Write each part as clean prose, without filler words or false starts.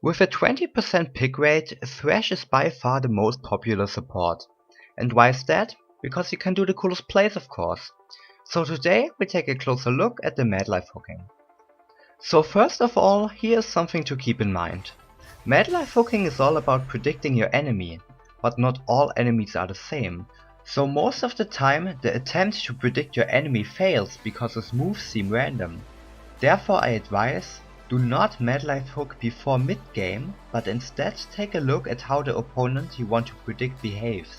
With a 20% pick rate, Thresh is by far the most popular support. And why is that? Because you can do the coolest plays, of course. So today we take a closer look at the Madlife hooking. So first of all, here's something to keep in mind. Madlife hooking is all about predicting your enemy, but not all enemies are the same. So most of the time the attempt to predict your enemy fails because his moves seem random. Therefore I advise, do not Madlife hook before mid-game, but instead take a look at how the opponent you want to predict behaves.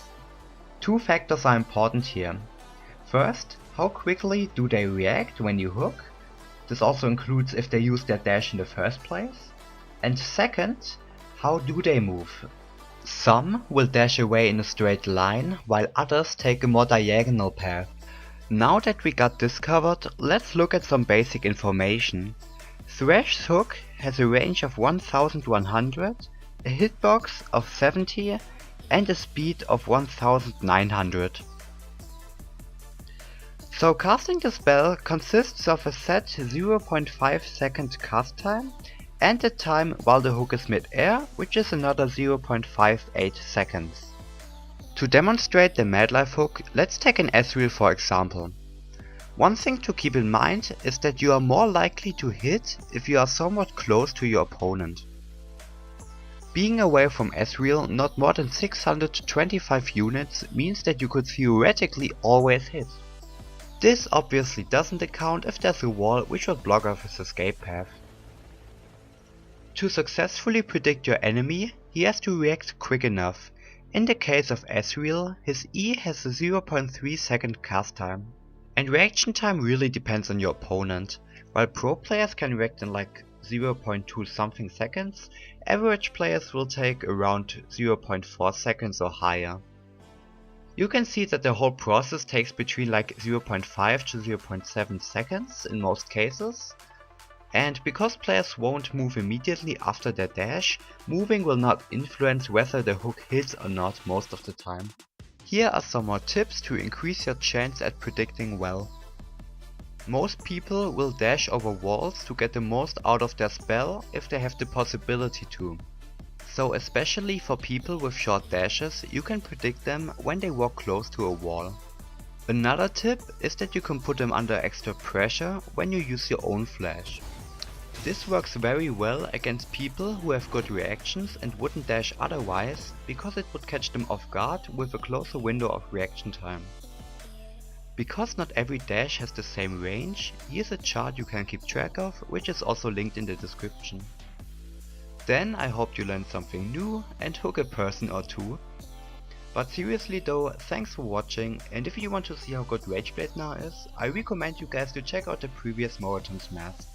Two factors are important here. First, how quickly do they react when you hook? This also includes if they use their dash in the first place. And second, how do they move? Some will dash away in a straight line, while others take a more diagonal path. Now that we got this covered, let's look at some basic information. Thresh's hook has a range of 1100, a hitbox of 70 and a speed of 1900. So casting the spell consists of a set 0.5 second cast time and the time while the hook is mid-air, which is another 0.58 seconds. To demonstrate the Madlife hook, let's take an Ezreal for example. One thing to keep in mind is that you are more likely to hit if you are somewhat close to your opponent. Being away from Ezreal not more than 625 units means that you could theoretically always hit. This obviously doesn't account if there's a wall which will block off his escape path. To successfully predict your enemy, he has to react quick enough. In the case of Ezreal, his E has a 0.3 second cast time. And reaction time really depends on your opponent. While pro players can react in like 0.2 something seconds, average players will take around 0.4 seconds or higher. You can see that the whole process takes between like 0.5 to 0.7 seconds in most cases. And because players won't move immediately after their dash, moving will not influence whether the hook hits or not most of the time. Here are some more tips to increase your chance at predicting well. Most people will dash over walls to get the most out of their spell if they have the possibility to. So especially for people with short dashes, you can predict them when they walk close to a wall. Another tip is that you can put them under extra pressure when you use your own flash. This works very well against people who have good reactions and wouldn't dash otherwise, because it would catch them off guard with a closer window of reaction time. Because not every dash has the same range, here's a chart you can keep track of, which is also linked in the description. Then I hope you learned something new and hook a person or two. But seriously though, thanks for watching, and if you want to see how good Rageblade now is, I recommend you guys to check out the previous Morraton's math.